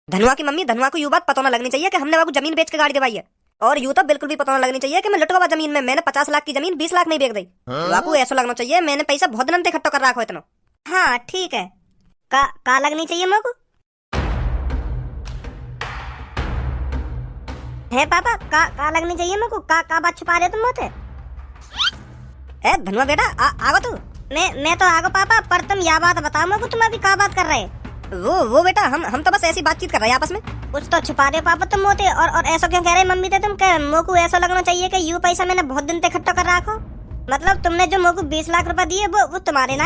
धनुआ की मम्मी, धनुआ को यूं बात पता ना लगनी चाहिए कि हमने बाबू जमीन बेच के गाड़ी दिवाई है। और यूं तो बिल्कुल भी पता ना लगनी चाहिए कि मैं लुटवा जमीन में मैंने 50 लाख की जमीन 20 लाख में ही बेच दी। बाबू ऐसा लगना चाहिए मैंने पैसा बहुत दिन से इकट्ठा कर रखा हो इतना। हाँ ठीक है। का लगनी चाहिए मेरे को? है पापा, का लगनी चाहिए मेरे को? का बात छुपा रहे तुम मुझसे? ए धनुआ बेटा, आगो तू। मैं तो आगो पापा, पर तुम यह बात बताओ मेरे को, तुम अभी का बात कर रहे? वो बेटा, हम तो बस ऐसी बातचीत कर रहे हैं आपस में। कुछ तो छुपा रहे हो पापा तुम मोते। और ऐसा क्यों कह रहे मम्मी थे तुम? कह मेरे को ऐसा लगना चाहिए कि यू पैसा मैंने बहुत दिन से इकट्ठा कर रखा। मतलब तुमने जो मेरे को 20 लाख रुपए दिए वो तुम्हारे ना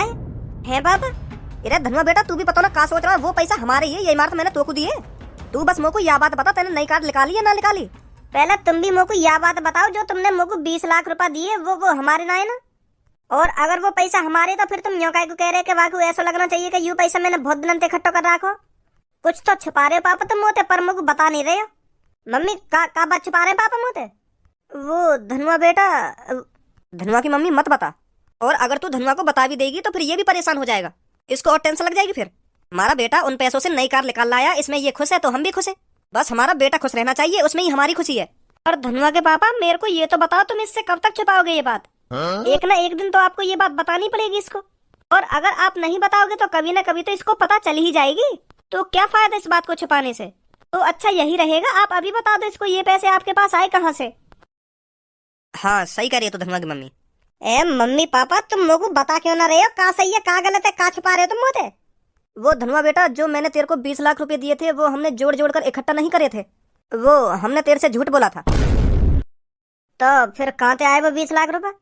है पापा? अरे धनुआ बेटा, तू भी पता ना का सोच रहा है, वो पैसा हमारे ही है, ये इमारत मैंने तोको दी है। तू बस मेरे को यह बात बता, तेने नई कार्ड निकाली या ना निकाली? पहले तुम भी मेरे को यह बात बताओ, जो तुमने मेरे को 20 लाख रुपए दिए वो हमारे ना है ना? और अगर वो पैसा हमारे तो फिर तुम यूं काहे को कह रहे कि वाकई ऐसा लगना चाहिए कि यू पैसा मैंने बहुत दिन से इकट्ठा कर रखा। कुछ तो छुपा रहे हो पापा तुम मोते, पर मुझे बता नहीं रहे हो। मम्मी का बात छुपा रहे हैं पापा मोते? वो धनुआ बेटा, धनुआ की मम्मी मत बता। और अगर तू धनुआ को बता भी देगी तो फिर ये भी परेशान हो जाएगा, इसको और टेंशन लग जाएगी। फिर हमारा बेटा उन पैसों से नई कार निकाल लाया, इसमें ये खुश है तो हम भी खुश है। बस हमारा बेटा खुश रहना चाहिए, उसमें ही हमारी खुशी है। और धनुआ के पापा, मेरे को ये तो बताओ, तुम इससे कब तक छुपाओगे ये बात? एक ना एक दिन तो आपको ये बात बतानी पड़ेगी इसको। और अगर आप नहीं बताओगे तो कभी ना कभी तो इसको पता चल ही जाएगी। तो क्या फायदा इस बात को छुपाने से? तो अच्छा यही रहेगा, आप अभी बता दो इसको, ये पैसे आपके पास आए कहाँ से? हाँ सही कह रही है तो धनुआ की मम्मी। ए मम्मी पापा, तुम लोग बता क्यों ना रहे हो? का सही है का गलत है, का छुपा रहे हो तुम मुझे? वो धनुआ बेटा, जो मैंने तेरे को 20 लाख रुपए दिए थे वो हमने जोड़ जोड़ कर इकट्ठा नहीं करे थे, वो हमने तेरे से झूठ बोला था। तो फिर कहाँ से आए वो 20 लाख रुपए?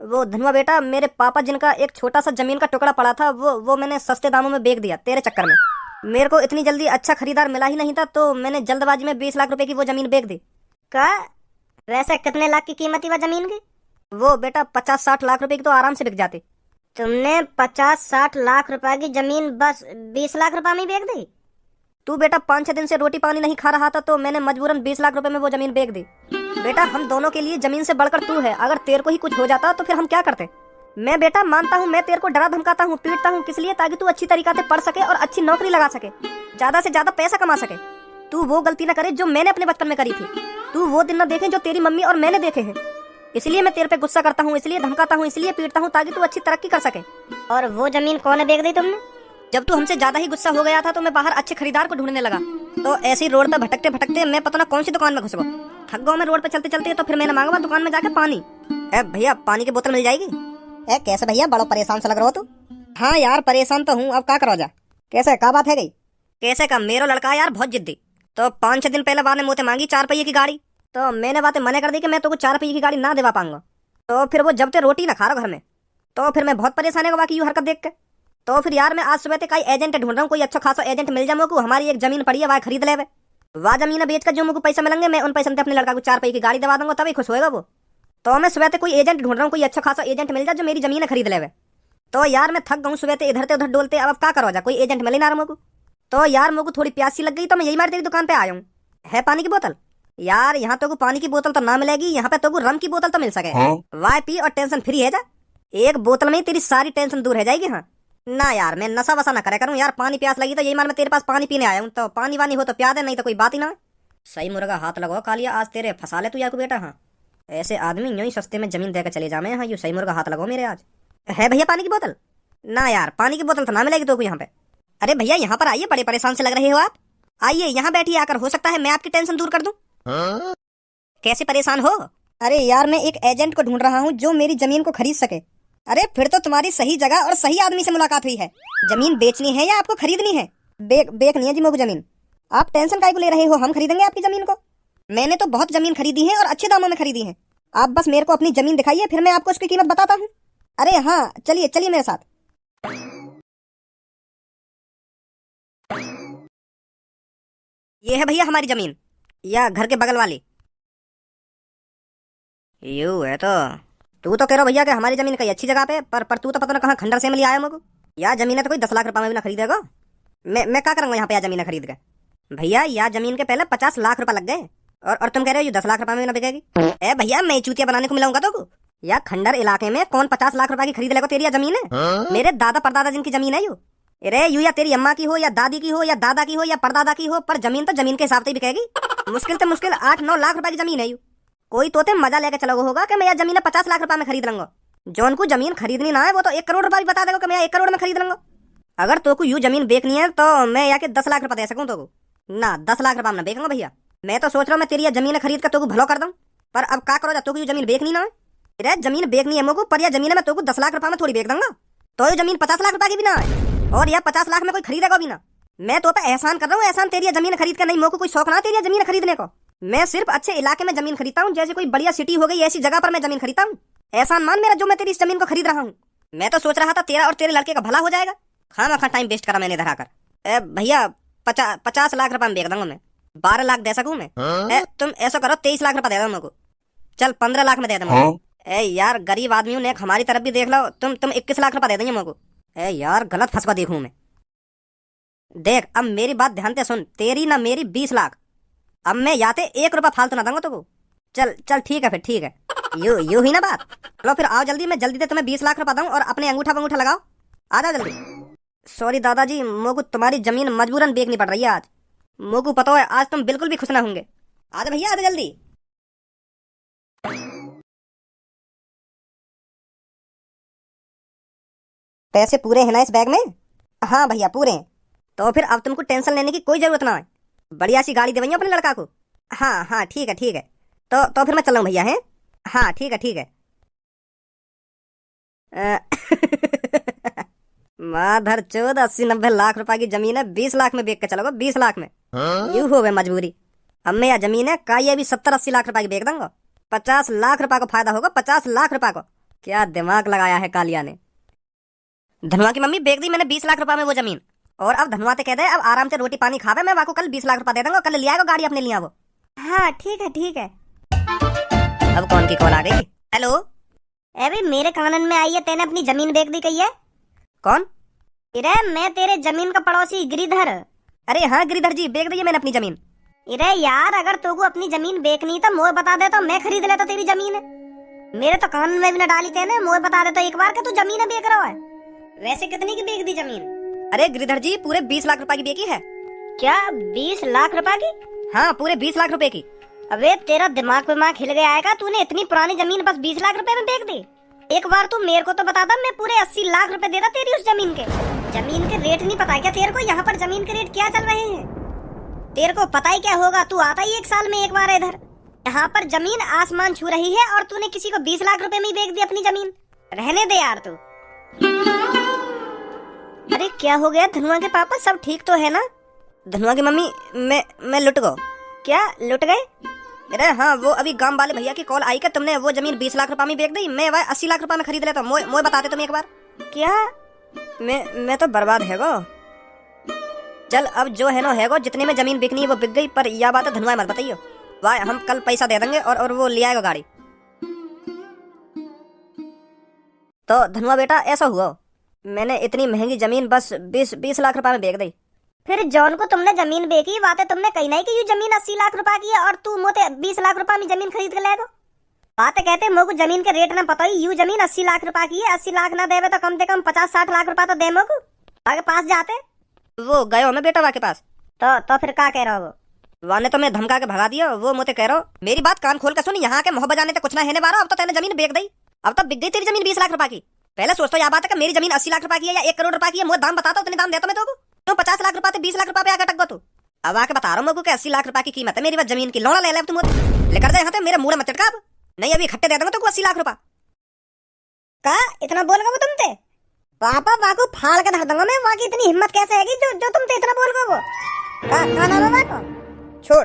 वो धनुआ बेटा, मेरे पापा जिनका एक छोटा सा जमीन का टुकड़ा पड़ा था, वो मैंने सस्ते दामों में बेच दिया तेरे चक्कर में। मेरे को इतनी जल्दी अच्छा खरीदार मिला ही नहीं था, तो मैंने जल्दबाजी में 20 लाख रुपए की वो जमीन बेच दी। का? वैसे कितने लाख की कीमत थी वो जमीन की? वो बेटा 50-60 लाख रुपए की तो आराम से बिक जाती। तुमने 50-60 लाख रुपए की जमीन बस 20 लाख रुपए में बेच दी? तू बेटा 5-6 दिन से रोटी पानी नहीं खा रहा था, तो मैंने मजबूरन 20 लाख रुपए में वो जमीन बेच दी। बेटा हम दोनों के लिए जमीन से बढ़कर तू है, अगर तेरे को ही कुछ हो जाता तो फिर हम क्या करते? मैं बेटा मानता हूँ, मैं तेरे को डरा धमकाता हूँ, पीटता हूँ, किस लिए? ताकि तू अच्छी तरीका से पढ़ सके और अच्छी नौकरी लगा सके, ज्यादा से ज्यादा पैसा कमा सके। तू वो गलती न करे जो मैंने अपने बचपन में करी थी, तू वो दिन न देखे जो तेरी मम्मी और मैंने देखे हैं। इसलिए मैं तेरे पे गुस्सा करता हूँ, इसलिए धमकाता हूँ, इसलिए पीटता हूँ, ताकि तू अच्छी तरक्की कर सके। और वो जमीन कौन बेच दी तुमने? जब तू हमसे ज्यादा ही गुस्सा हो गया था तो मैं बाहर अच्छे खरीदार को ढूंढने लगा। तो ऐसी रोड पर भटकते भटकते मैं पता ना कौन सी दुकान में घुस गया। थक गया मैं रोड पे चलते चलते, तो फिर मैंने मांगा दुकान में जाके पानी। ए भैया, पानी की बोतल मिल जाएगी? ए कैसे भैया, बड़ा परेशान सा लग रहा हो तू? हाँ यार परेशान तो हूँ, अब क्या करो जा। कैसे क्या बात है गई? कैसे का मेरा लड़का यार बहुत जिद्दी। तो 5-6 दिन पहले बाद ने मुझे मांगी 4 पहिए की गाड़ी, तो मैंने बातें मना कर दी कि मैं तो 4 पहिए की गाड़ी ना दिवा पाऊंगा। तो फिर वो जब ते रोटी ना खा रहा घर में, तो फिर मैं बहुत परेशान है बाकी यू हरकत देख के। तो फिर यार मैं आज सुबह कई एजेंट ढूंढ रहा हूँ, कोई अच्छा खासा एजेंट मिल जाए मुझको। हमारी एक जमीन पड़ी है, वह खरीद ले। वह जमीन बेच कर जो मुझको पैसा मिलेंगे, मैं उन पैसों से अपने लड़का को 4 पहिए की गाड़ी दवा दूंगा, तभी खुश होएगा वो। तो मैं सुबह कोई एजेंट ढूंढ रहा हूँ, कोई अच्छा खासा एजेंट मिल जाए जो मेरी जमीन खरीद ले। तो यार मैं थक गऊँ सुबह से इधर से उधर डोलते, अब क्या करो जा, कोई एजेंट मिले ना रहा मुझको। तो यार मुझको थोड़ी प्यासी लग गई, तो मैं यही मार तेरी दुकान पे आया हूँ। है पानी की बोतल? यार यहाँ तो पानी की बोतल तो ना मिलेगी, यहाँ पे तो रम की बोतल तो मिल सके। वाई पी और टेंशन फ्री है जा, एक बोतल में ही तेरी सारी टेंशन दूर है जाएगी। हाँ ना यार, मैं नशा वसा ना करे करूँ यार, पानी प्यास लगी तो यही मार मैं तेरे पास पानी पीने आया हूँ। तो पानी वानी हो तो प्या दे, नहीं तो कोई बात ही ना। सही मुर्गा हाथ लगाओ कालिया, आज तेरे फंसा ले तू यार को बेटा। हाँ ऐसे आदमी यूं ही सस्ते में जमीन देकर चले जामे। हाँ यू सही मुर्गा हाथ लगाओ मेरे आज। है भैया पानी की बोतल? ना यार पानी की बोतल तो ना मिलेगी तो यहाँ पे। अरे भैया यहाँ पर आइए, बड़े परेशान से लग रहे हो आप, आइए यहाँ बैठिए आकर, हो सकता है मैं आपकी टेंशन दूर कर दूं। कैसे परेशान हो? अरे यार मैं एक एजेंट को ढूंढ रहा हूँ जो मेरी जमीन को खरीद सके। अरे फिर तो तुम्हारी सही जगह और सही आदमी से मुलाकात हुई है। जमीन बेचनी है या आपको खरीदनी है? बेचनी है जी मुझे जमीन। आप टेंशन काहे को ले रहे हो, हम खरीदेंगे आपकी जमीन को। मैंने तो बहुत जमीन खरीदी है और अच्छे दामों में खरीदी है। आप बस मेरे को अपनी जमीन दिखाइए, फिर मैं आपको उसकी कीमत बताता हूँ। अरे हाँ चलिए चलिए मेरे साथ। ये है भैया हमारी जमीन, या घर के बगल वाली। यू है तो तू तो कह रहा भैया कि हमारी जमीन कहीं अच्छी जगह पे, पर तू तो पता ना कहाँ खंडर से मिली आया मुझको। यार जमीन है तो कोई 10 लाख रुपए में भी ना खरीदेगा। मैं क्या करूंगा यहाँ पे यार जमीन खरीद के? भैया यार जमीन के पहले 50 लाख रुपए लग गए, और तुम कह रहे हो ये 10 लाख रुपए में ना बिकेगी। ए भैया मैं चूतिया बनाने को मिलाऊंगा तो यार खंडर इलाके में कौन 50 लाख रुपए की खरीद लेगा? तेरी जमीन है, मेरे दादा परदादा जिनकी जमीन है यू। अरे यू या तेरी अम्मा की हो या दादी की हो या दादा की हो या परदादा की हो, पर जमीन तो जमीन के हिसाब से ही बिकेगी। मुश्किल से मुश्किल 8-9 लाख रुपए की जमीन है यू। कोई तोते मजा लेके चलोगे होगा कि मैं यह जमीन 50 लाख रुपए में खरीद लूंगा। जौन को जमीन खरीदनी ना है वो तो 1 करोड़ रुपए भी बता देगा कि मैं 1 करोड़ में खरीद लूंगा। अगर तो को यू जमीन बेचनी है तो मैं या के 10 लाख रुपए दे सकूं तो ना 10 लाख रुपए में बेचूंगा भैया। मैं तो सोच रहा हूँ मैं तेरी यह जमीन खरीद कर तो भलो कर दूं, पर अब क्या करो, तो यू जमीन बेचनी ना है। अरे जमीन बेचनी है मोको, पर यह जमीन में तो 10 लाख रुपए में थोड़ी बेच दूंगा। तो ये जमीन 50 लाख रुपए की भी ना है और यह 50 लाख में कोई खरीदेगा भी ना। मैं तो पे एहसान कर रहा हूँ, एहसान तेरी जमीन खरीद कर नहीं। मोको कोई शौक ना तेरी जमीन खरीदने को। मैं सिर्फ अच्छे इलाके में जमीन खरीदता हूँ, जैसे कोई बढ़िया सिटी हो गई ऐसी जगह पर मैं जमीन खरीदता हूँ। एहसान मान मेरा जो मैं तेरी इस जमीन को खरीद रहा हूँ। मैं तो सोच रहा था तेरा और तेरे लड़के का भला हो जाएगा। खामा टाइम वेस्ट करा मैंने इधर आकर। भैया 50 लाख रुपए में बेच दूंगा मैं। 12 लाख दे सकूं मैं? तुम ऐसा करो 23 लाख रुपए दे दो मेरे को। चल 15 लाख में दे दो। ए यार गरीब आदमी हूँ, हमारी तरफ भी देख लो। तुम 21 लाख रुपए दे देंगे मेरे को। ए यार गलत फंसवा देखूं मैं। देख अब मेरी बात ध्यान से सुन, तेरी ना मेरी 20 लाख। अब मैं याते 1 रुपया फालतू ना दूंगा तो। चल ठीक है फिर, ठीक है। यू ही ना बात। चलो फिर आओ जल्दी, मैं जल्दी से तुम्हें 20 लाख रुपया दूं और अपने अंगूठा वंगूठा लगाओ। आ जाओ जल्दी। सॉरी दादाजी, मोको तुम्हारी जमीन मजबूरन बेचनी पड़ रही है आज। मोको पता है आज तुम बिल्कुल भी खुश ना होंगे। आ जाओ भैया, आ जाओ जल्दी। पैसे पूरे हैं ना इस बैग में? हाँ भैया पूरे हैं। तो फिर अब तुमको टेंशन लेने की कोई जरूरत ना है। बढ़िया सी गाड़ी देवैया अपने लड़का को। हाँ ठीक है ठीक है। तो फिर मैं चल रहा हूँ भैया। हैं हाँ ठीक है ठीक है। माधर चौद 80-90 लाख रुपए की जमीन है, 20 लाख में बेच के चलोगे? 20 लाख में यूं हो गए मजबूरी। अब मैं यह जमीन है का ये भी 70-80 लाख रुपए की बेच दूंगा। 50 लाख रुपए को फायदा होगा, 50 लाख रुपए को। क्या दिमाग लगाया है कालिया ने। धनुआ की मम्मी बेच दी मैंने 20 लाख रुपए में वो जमीन। और अब धनुआ ते कहते हैं अब आराम से रोटी पानी खावे, मैं वाको कल 20 लाख रुपए दे दूंगा। कल ले आएगा गाड़ी अपने लिए वो। हाँ ठीक है ठीक है। अब कौन की कॉल आ गई? हेलो। अभी मेरे कानन में आई है तेने अपनी जमीन बेच दी कही है। कौन? इरे मैं तेरे जमीन का पड़ोसी गिरिधर। अरे हाँ गिरिधर जी, बेच दी है मैंने अपनी जमीन। इरे यार अगर तू अपनी जमीन बेचनी तो मोए बता दे तो मैं खरीद लेता तेरी जमीन। मेरे तो कान में भी न डाली तेने, मोए बता दे तो एक बार के तू जमीन बेच रहा है। वैसे कितनी की बेच दी जमीन? अरे गिरिधर जी पूरे 20 लाख रुपए की बेची है। क्या 20 लाख रुपए की? हाँ पूरे 20 लाख रुपए की। अबे तेरा दिमाग हिल गया आएगा, तूने इतनी पुरानी जमीन बस 20 लाख रुपए में बेच दी? एक बार तू मेरे को तो बता दा, मैं पूरे 80 लाख रुपए देता तेरी उस जमीन के। जमीन के रेट नहीं पता क्या तेरे को? यहाँ पर जमीन के रेट क्या चल रहे हैं तेरे को पता ही क्या होगा? तू आता ही 1 साल में एक बार इधर। यहाँ पर जमीन आसमान छू रही है और तूने किसी को 20 लाख रुपए में ही बेच दी अपनी जमीन। रहने दे यार तू। अरे क्या हो गया धनुआ के पापा, सब ठीक तो है ना? धनुआ की मम्मी मैं लुट गो। क्या लुट गए? अरे हाँ वो अभी गांव वाले भैया की कॉल आई कि तुमने वो जमीन 20 लाख रुपए में बेच दी। मैं वह 80 लाख रुपए में खरीद लेता। मोए बताते तुम एक बार। क्या? मैं तो बर्बाद है गो। चल अब जो है ना है गो, जितने में जमीन बिकनी है वो बिक गई। पर यह बात है धनुआ मत बताइयो। वाह हम कल पैसा दे देंगे और वो ले आएगा गाड़ी। तो धनुआ बेटा ऐसा हुआ, मैंने इतनी महंगी जमीन बस 20 लाख रुपए में बेच दी। फिर जॉन को तुमने जमीन बेची, बातें तुमने कही नहीं कि ये जमीन 80 लाख रुपए की है और तू मोते 20 लाख रुपए में जमीन खरीद के लेगो। बातें कहते मोको जमीन के रेट ना पता ही, यू जमीन 80 लाख रुपए की है। 80 लाख ना देवे तो कम से कम 50-60 लाख रुपए तो दे मोको। आगे पास जाते वो गए हो मैं बेटा वहाँ के पास। तो फिर क्या कह रहा हो? वहाँ ने तो मैं धमका के भगा दिया। वो मुझे कह रहा हो मेरी बात कान खोल के सुन, यहाँ के मोहब्बत जाने तो कुछ ना है बारा। अब तो तेने जमीन बेच दी, अब तो बिक गई तेरी जमीन 20 लाख रुपए की। पहले सोचता यह बात है कि मेरी जमीन 80 लाख रुपए की है या 1 करोड़ रुपए की है। मुझे दाम बताता उतने दाम देता मैं तो 50 लाख रुपए 20 लाख रुपए पे आकर टक गो तू। अब आके बता रहा हूँ कि 80 लाख रुपए की कीमत है मेरी बस जमीन की। लौड़ा ले ले तुम लेकर जाए यहाँ मेरे मुंह मत चटका। अब नहीं अभी इकट्ठे दे दूंगा तो 80 लाख रुपए का। इतना बोल गो तुमते पापा वाकू फाड़ के धर दूंगा मैं। वहाँ की इतनी हिम्मत कैसे है जो तुमते इतना बोल गो? का नाम है वाको?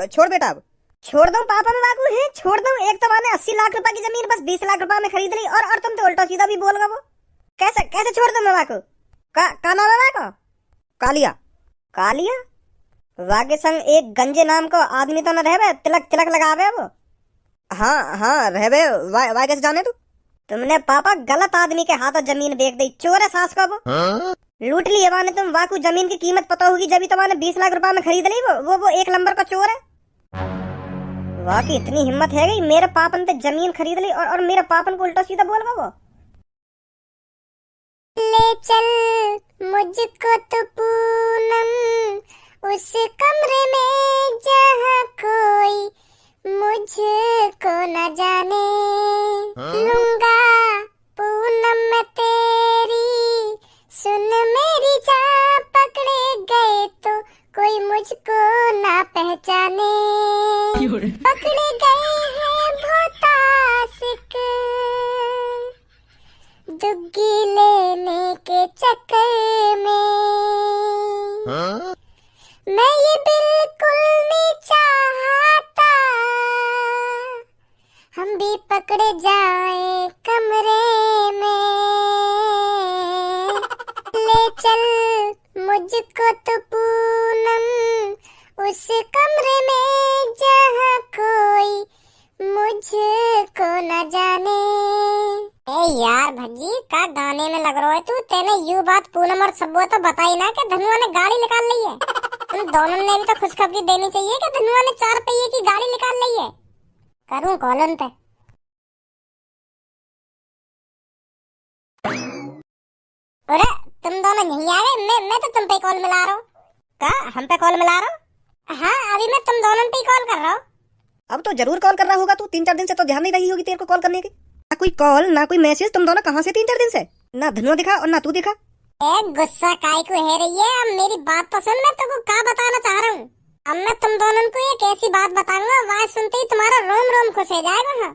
छोड़ बेटा। अब छोड़ दूं पापा में वाकू है? छोड़ दूं? एक तो मैंने 80 लाख रुपए की जमीन बस 20 लाख रुपए में खरीद ली और तुम तो उल्टा सीधा भी बोल गो। कैसे छोड़ दूं मैं वाकू? का नाम है वाको? कालिया। कालिया? वाके संग एक गंजे नाम को आदमी तो न रहबे, तिलक लगावे वो। हाँ रहबे। वाई कैसे जाने तू? तुमने पापा गलत आदमी के हाथों जमीन बेच दी। चोर है सास को वो। लूट ली है तुम। वाकू जमीन की कीमत पता होगी जब तुम्हारे 20 लाख रुपए में खरीद ली। वो 1 नंबर का चोर है। वाकई इतनी हिम्मत है गई, मेरे पापन पे जमीन खरीद ली और मेरे पापन को उल्टा सीधा बोल गो वो। ले चल मुझको तो पकड़े गए हैं बहुत आशिक दुग्गी लेने के चक्कर में। मैं ये बिल्कुल नहीं चाहता हम भी पकड़े जाए कमरे में। ले चल मुझको तो पूनम उस कमरे में जहाँ कोई मुझको न जाने। ए यार भज्जी का गाने में लग रहा है तू। तेने यू बात पूनम और सबको तो बताई ना कि धनुआ ने गाड़ी निकाल ली है। तुम दोनों ने भी तो खुशखबरी देनी चाहिए कि धनुआ ने 4 पहिए की गाड़ी निकाल ली है। करूं कॉल उन पे। अरे तुम दोनों नहीं आ रहे। मैं तो तुम पे कॉल मिला रहा हूँ। का हम पे कॉल मिला रहा हूँ? हाँ अभी मैं तुम दोनों पे कॉल कर रहा हूँ। अब तो जरूर कॉल कर रहा होगा तू। 3-4 दिन से तो ध्यान नहीं रही होगी तेरे को कॉल करने की। ना कोई कॉल ना कोई मैसेज। तुम दोनों कहाँ से 3-4 दिन से? ना धनुआ दिखा और ना तू दिखा। ए गुस्सा काय को है रही है। अब मेरी बात तो सुन। मैं तुमको क्या बताना चाह रहा हूँ। अब मैं तुम दोनों को एक ऐसी बात बताऊंगा आवाज सुनते ही तुम्हारा रोम रोम खुश हो जाएगा। हाँ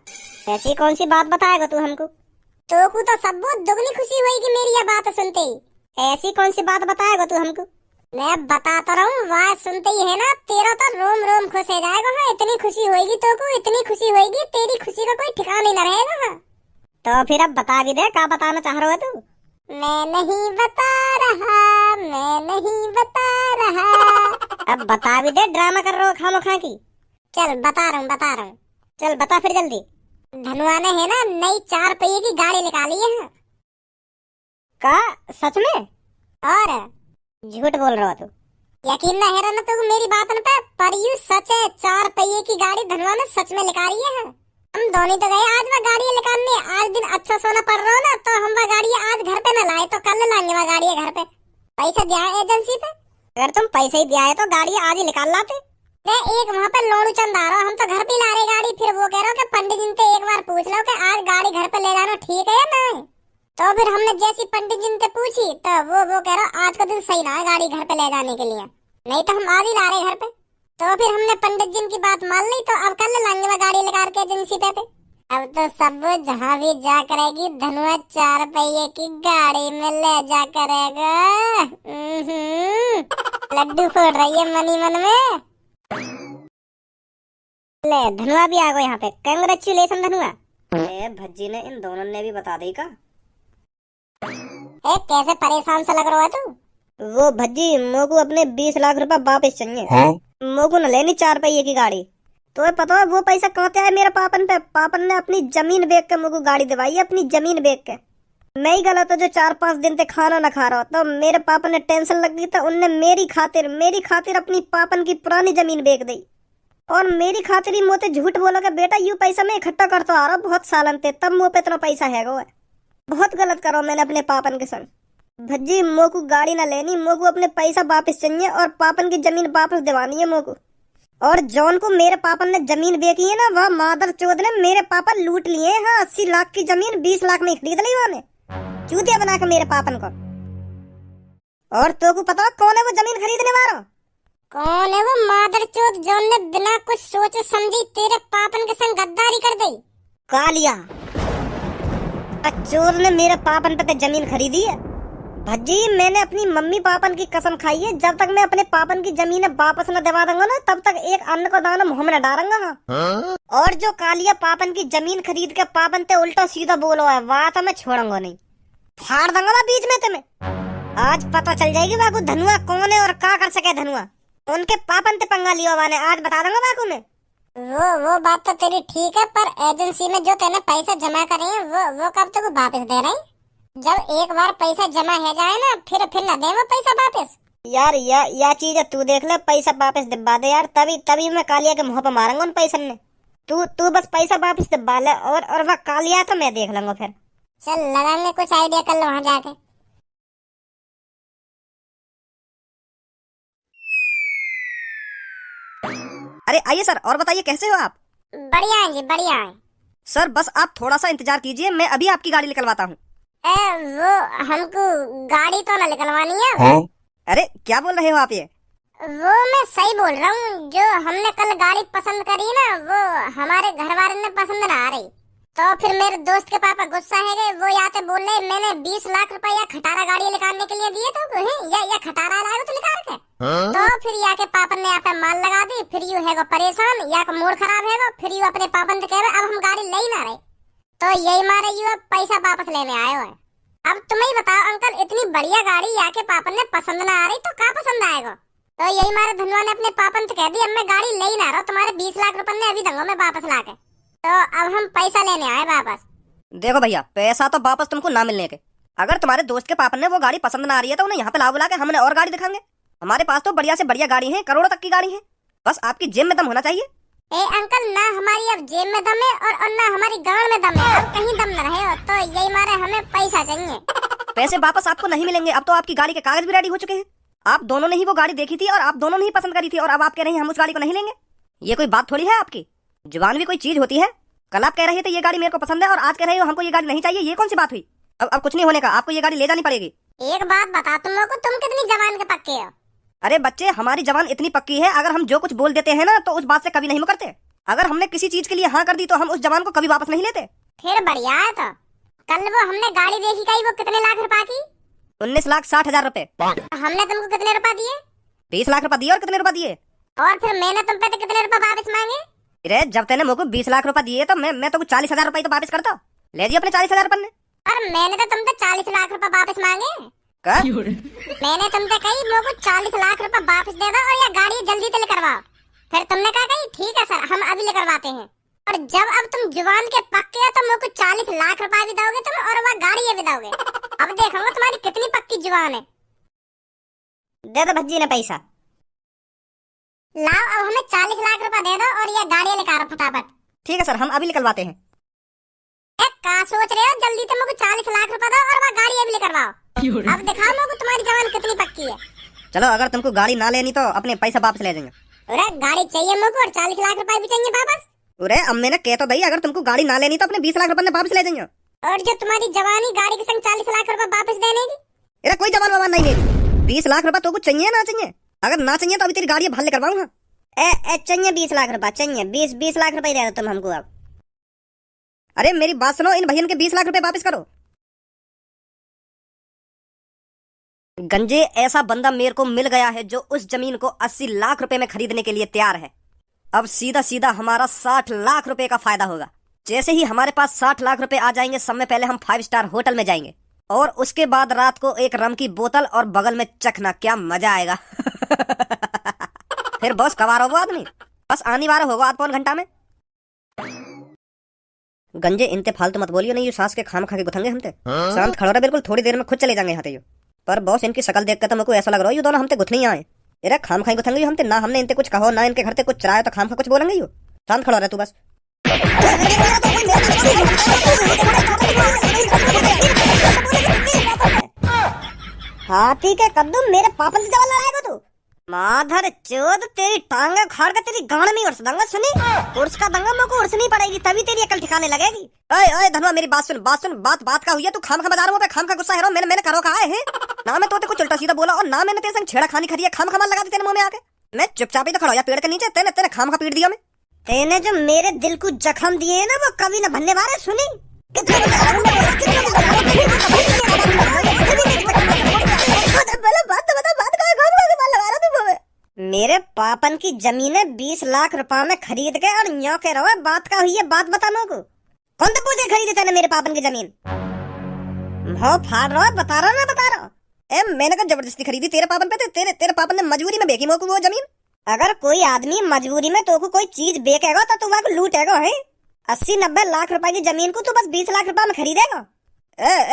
ऐसी कौन सी बात बताएगा तू हमको? तो को तो सब बहुत दुगनी खुशी होगी मेरी ये बात सुनते ही। ऐसी कौन सी बात बताएगा तू हमको? मैं बताता रहा हूँ आवाज सुनते ही है ना तेरा तो रोम रोम खुश हो जाएगा। हाँ इतनी खुशी होगी तो को इतनी खुशी होगी तेरी खुशी का कोई ठिकाना ही न रहेगा। हाँ तो फिर अब बता भी दे क्या बताना चाह रहा है तू? मैं नहीं बता रहा मैं नहीं बता रहा। अब बता भी दे। ड्रामा कर रहा हो खामोखा की। चल बता रहा हूँ। चल बता फिर जल्दी। धनुआ ने है ना नई 4 पहिए की गाड़ी निकाली है। का सच में? और झूठ बोल रहा हो तू। यकीन न है ना तो मेरी बात पे पर यू सच है। 4 पहिए की गाड़ी धनुआ ने सच में निकाली है। हम दोनों तो गए आज वह गाड़ी निकालने। आज दिन अच्छा सोना पड़ रहा ना तो हम वह गाड़ी आज घर पे न लाए तो कल लाएंगे वह गाड़ी घर पे। पैसा दिया है एजेंसी पे। अगर तुम पैसे ही दिया है तो गाड़ी आज ही निकाल लाते। एक वहाँ पे लोड़ू चंद आ रहा हम तो घर पे ला रहे गाड़ी। फिर वो कह रहा कि पंडित जी से एक बार पूछ लो कि आज गाड़ी घर पे ले जाना ठीक है या नहीं। तो फिर हमने जैसी पंडित जी से पूछी तो वो कह रहा आज का दिन सही रहा गाड़ी घर पे ले जाने के लिए। नहीं तो हम आज ही ला रहे घर पे। तो फिर हमने पंडित जी की बात मान ली तो अब कल लाएंगे वह गाड़ी निकाल के एजेंसी पे। अब तो सब जहाँ भी जा करेगी धनुआ 4 पहिए की गाड़ी में ले जा करेगा। लड्डू फोड़ रही है मनी मन में। ले धनुआ भी आ गया यहाँ पे। कांग्रेचुलेशन धनुआ। भज्जी ने इन दोनों ने भी बता दी का। कैसे परेशान सा लग रहा है तू? वो भज्जी मोको अपने 20 लाख रुपए वापस चाहिए। हाँ? मोको न लेनी 4 पहिए की गाड़ी। तो पता है वो पैसा कहाँ से आया मेरे पापन पे? पापन ने अपनी जमीन बेच के मोको गाड़ी दिवाई है। अपनी जमीन बेच के। मैं ही गलत हूँ जो 4-5 दिन से खाना न खा रहा। तो मेरे पापा ने टेंशन लग गई तो उनने मेरी खातिर अपनी पापन की पुरानी जमीन बेच दी। और मेरी खातिर ही मोते झूठ बोला कि बेटा यू पैसा मैं इकट्ठा करता आ रहा हूँ बहुत सालन से। तब मुँह पे इतना पैसा है वो। बहुत गलत करो मैंने अपने पापन के संग। भज्जी मोको गाड़ी ना लेनी। मोको अपने पैसा वापस चाहिए और पापन की जमीन वापस दिवानी है मोको। और जॉन को मेरे पापन ने जमीन बेची है ना वह मादर चौध ने मेरे पापा लूट लिए। हाँ 80 लाख की जमीन 20 लाख में खरीद ली उन्होंने। चूतिया बना के मेरे पापन को। और तो को पता कौन है वो जमीन खरीदने वाला? कौन है वो मादर चौध जॉन ने बिना कुछ सोचे समझी तेरे पापन के संग गद्दारी कर दी? कालिया चोर ने मेरे पापन पे जमीन खरीदी है। भज्जी मैंने अपनी मम्मी पापन की कसम खाई है जब तक मैं अपने पापन की जमीन वापस न दिवा दूंगा ना तब तक एक अन्न को दाना मुंह में न डालूंगा। हाँ? और जो कालिया पापन की जमीन खरीद के पापन ते उल्टा सीधा बोलो है वह तो मैं छोड़ूंगा नहीं। फाड़ दूंगा मैं बीच में तुम्हें। आज पता चल जाएगी बाकू धनुआ कौन है और क्या कर सके धनुआ। उनके पापन ते पंगा लिया वाने आज बता दूंगा बाकू में। वो बात तो तेरी ठीक है पर एजेंसी में जो तेने पैसा जमा करे हैं वो कब तक वापस दे रहे हैं? जब एक बार पैसा जमा हो जाए ना फिर न दे वो पैसा वापस। यार या चीज है तू देख ले पैसा वापस दिबा दे यार। तभी मैं कालिया के मुंह पे मारूंगा उन पैसन ने। तू बस पैसा वापस दिबा ले और वह कालिया तो मैं देख लूंगा फिर। चल लगाएंगे कुछ आइडिया कर लो वहाँ जाके। अरे आइए सर और बताइए कैसे हो आप? बढ़िया है जी बढ़िया है। सर बस आप थोड़ा सा इंतजार कीजिए मैं अभी आपकी गाड़ी निकलवाता हूँ। वो हमको गाड़ी तो ना निकलवानी है। हाँ? अरे क्या बोल रहे हो आप ये? वो मैं सही बोल रहा हूँ, जो हमने कल गाड़ी पसंद करी ना वो हमारे घर वाले ने पसंद ना आ रही। तो फिर मेरे दोस्त के पापा गुस्सा है गए, वो यहाँ पे बोल रहे मैंने 20 लाख रुपया खटारा गाड़ी निकालने के लिए दिए तो या खटारा लाए तो निकाल के। तो फिर यहाँ के पापा ने यहाँ पे माल लगा दी, फिर यू है परेशान, यहाँ का मूड खराब है, फिर यू अपने पापा से कह रहे अब हम गाड़ी ले ही ना रहे। तो यही मारे यू अब पैसा वापस लेने आए हो। अब तुम ही बताओ अंकल, इतनी बढ़िया गाड़ी यहाँ के पापा ने पसंद ना आ रही तो क्या पसंद आएगा। तो यही मारे धनवा ने अपने पापा से कह दी अब मैं गाड़ी ले ही ना रहा, तुम्हारे 20 लाख रुपए ने अभी दूंगा मैं वापस लाके। तो अब हम पैसा लेने आए वापस। देखो भैया, पैसा तो वापस तुमको ना मिलने के। अगर तुम्हारे दोस्त के पापा ने वो गाड़ी पसंद ना आ रही है तो उन्हें यहाँ पे ला बुला के हमने और गाड़ी दिखाएंगे। हमारे पास तो बढ़िया से बढ़िया गाड़ी है, करोड़ों तक की गाड़ी है, बस आपकी जेब में दम होना चाहिए। ए अंकल, ना हमारी अब जेब में दम है और ना हमारी गांड में दम है, अब कहीं दम न रहे हो। तो यही मारे हमें पैसा चाहिए। पैसे वापस आपको नहीं मिलेंगे, अब तो आपकी गाड़ी के कागज भी रेडी हो चुके हैं। आप दोनों ने ही वो गाड़ी देखी थी और आप दोनों ने ही पसंद करी थी, और अब आप कह रहे हैं हम उस गाड़ी को नहीं लेंगे। ये कोई बात थोड़ी है आपकी, जुबान भी कोई चीज होती है। कल आप कह रहे थे ये गाड़ी मेरे को पसंद है और आज कह रहे हो हमको ये गाड़ी नहीं चाहिए, ये कौन सी बात हुई। अब कुछ नहीं होने का, आपको ये गाड़ी ले जानी पड़ेगी। एक बात बता तुम लोग को, तुम कितनी जवान के पक्के हो। अरे बच्चे, हमारी जवान इतनी पक्की है, अगर हम जो कुछ बोल देते हैं ना तो उस बात से कभी नहीं मुकरते। अगर हमने किसी चीज के लिए हाँ कर दी तो हम उस जवान को कभी वापस नहीं लेते। फिर बढ़िया है। तो कल वो हमने गाड़ी देखी कही, वो कितने लाख रुपए की? 19,60,000 रुपए। हमने तुमको कितने रुपए दिए? 20 लाख रुपए दिए। और कितने रुपए दिए? और फिर मैंने तुम पे तो कितने रुपए वापस मांगे? अरे जब तेने मुझको 20 लाख रुपए दिए तो मैं तो 40,000 रुपए तो वापस करता। ले जी अपने 40,000 रुपए। और मैंने तो तुमसे 40 लाख रुपए वापस मांगे। मैंने तुमसे कही मुझको 40 लाख रुपए वापस दे दो और ये गाड़ी जल्दी से करवाओ। फिर तुमने कहा कही ठीक है सर, हम अभी करवाते हैं। और जब अब तुम जुबान के पक्के हो तो मुझको 40 लाख रुपए भी दोगे तुम और वह गाड़ी ये भी दोगे। अब देखूंगा तुम्हारी कितनी पक्की जुबान है। दे दो भज्जी ने पैसा। लाओ, अब हमें 40 लाख रुपए दे दो और ये गाड़ी निकालो फटाफट। ठीक है सर, हम अभी निकलवाते हैं। क्या सोच रहे हो, जल्दी से मुझको 40 लाख रुपए दो और वह गाड़ी ये भी करवाओ। अब दिखाओ मुझको तुम्हारी जवान कितनी पक्की है। चलो, अगर तुमको गाड़ी ना लेनी तो अपने पैसा वापस ले जाएंगे। अरे गाड़ी चाहिए मुझको और 40 लाख रुपए भी चाहिए वापस। अरे अब मैंने कह तो भाई, अगर तुमको गाड़ी ना लेनी तो अपने 20 लाख रुपए वापस ले जाएंगे। और जो तुम्हारी जवानी गाड़ी के संग 40 लाख रुपए वापस देने की। अरे कोई जवान वावान नहीं लेगी। 20 लाख रुपए तो कुछ चाहिए ना चाहिए? अगर ना चाहिए तो अभी तेरी गाड़ी भाले करवाऊंगा। चाहिए 20 लाख रुपए चाहिए, 20 लाख रुपए दे दो तुम हमको अब। अरे मेरी बात सुनो, इन भैया के 20 लाख रुपए वापस करो। गंजे, ऐसा बंदा मेरे को मिल गया है जो उस जमीन को 80 लाख रुपए में खरीदने के लिए तैयार है। अब सीधा सीधा हमारा 60 लाख रुपए का फायदा होगा। जैसे ही हमारे पास 60 लाख रुपए आ जाएंगे, सब में पहले हम 5 स्टार होटल में जाएंगे और उसके बाद रात को एक रम की बोतल और बगल में चखना, क्या मजा आएगा। फिर बॉस कवार होगा आदमी, बस आने वाला होगा आध पौन घंटा में। गंजे, इनते फालतू मत बोलियो, नहीं ये सांस के खाम खा के गुथेंगे हमते। शांत खड़ो रहे, बिल्कुल थोड़ी देर में खुद चले जाएंगे यहाँ ते। पर बॉस, इनकी शक्ल देख कर तो मुझको ऐसा लग रहा है ये दोनों हमते गुथ नहीं आए। अरे खाम खाई गुथेंगे हमते ना, हमने इनते कुछ कहो ना इनके घर ते कुछ चराया तो खाम खा कुछ बोलेंगे यो। शांत खड़ो रहे तू बस। हाथी के कद्दू मेरे पापा से जवान लड़ाएगा तू। माधर चोद, तेरी टांगे खाड़ के तेरी गांड में उर्स दूंगा। सुनी, उर्स का दूंगा, मुझको उर्सनी पड़ेगी तभी तेरी अकल ठिकाने लगेगी। ओए ओए धनवा, मेरी बात सुन, बात का हुई है। तू खाम खा बता रहा हूँ, खाम खा गुस्सा है रहा। मैंने करो कहा है ना, मैं तो कुछ उल्टा सीधा बोला और ना मैंने तेरे संग छेड़ा खानी खरी है। खाम खा लगा दी तेरे मुंह में आके। मैं चुपचाप ही तो खड़ा हो जा पेड़ के नीचे। तेने खाम खा पीट दिया। मैं तेने जो मेरे दिल को जख्म दिए है ना, वो कभी न भरने वाले। सुनी, मेरे पापन की जमीनें 20 लाख रुपए में खरीद के और न्यो के रहो। बात का हुई है, बात बता नो को कौन तो पूछे खरीदे तेने मेरे पापन की जमीन। हो फाड़ रहा, बता रहा। मैंने कहा जबरदस्ती खरीदी तेरे पापन पे। तेरे पापन ने मजबूरी में बेची मोको वो जमीन। अगर कोई आदमी मजबूरी में तो को कोई चीज बेचेगा तो तू वह लूटेगा है। 80-90 लाख रुपए की जमीन को तू बस 20 लाख रुपए में खरीदेगा।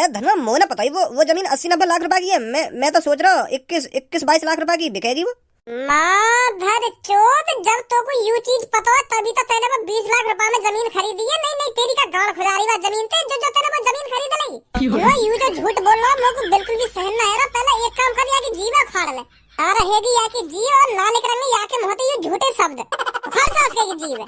धनवा, मोह ना पता ही वो जमीन 80-90 लाख रुपए की है। मैं तो सोच रहा हूँ 21-22 लाख रुपए की बिकेगी वो। माधर चोद, जब तो को यू चीज पता है तभी तो तेने वो 20 लाख रुपए में जमीन खरीदी है। नहीं तेरी का गाड़ खुजारी वा जमीन थे जो तेने वो जमीन खरीद ली। वो यू जो झूठ बोल रहा है मुझको बिल्कुल भी सहन ना है रहा। पहले एक काम कर, या कि जीवा फाड़ ले और रहेगी या कि जी और ना लिख रंगे या के मोहते ये झूठे शब्द फाड़ सा उसके की जीव।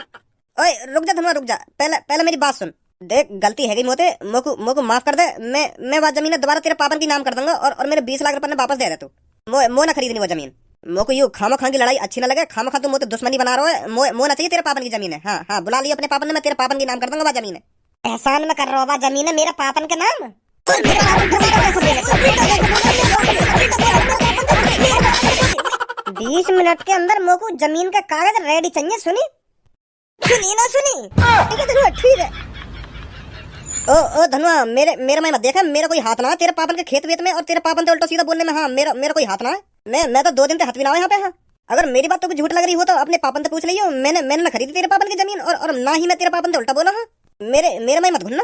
ओए रुक जा धनवा, रुक जा। पहले मेरी बात सुन। देख, गलती है मोते, मोको माफ कर दे। मैं वो जमीन दोबारा तेरे पापन की नाम कर दूंगा और मेरे 20 लाख रुपए वापस दे दे तू। मो ना खरीदनी वो जमीन। मोको यू खामा खां की लड़ाई अच्छी ना लगे। खामा खा तू मुझे दुश्मनी बना रहा है। मो ना चाहिए तेरे पापन की जमीन है। हाँ हाँ, बुला लियो अपने पापन ने, मैं तेरे पापन के नाम कर दूंगा वह जमीन है। एहसान में कर रहा होगा जमीन है मेरा पापन के नाम। 20 मिनट के अंदर मोको जमीन का कागज रेडी चाहिए। सुनी सुनी ना सुनी? ठीक है धनुआ, ठीक है। ओ धनुआ, मेरे में मत देखा, मेरा कोई हाथ ना है तेरे पापन के खेत वेत में और तेरे पापन से उल्टा सीधा बोलने में। हाँ, मेरा कोई हाथ ना है। मैं तो 2 दिन से हाथ भी ना यहाँ पे। हाँ, अगर मेरी बात तो कुछ झूठ लग रही हो तो अपने पापन से पूछ लियो। मैंने ना खरीदी तेरे पापन की जमीन और ना ही मैं तेरे पापन से उल्टा बोला। हाँ, मेरे में मत घुसना।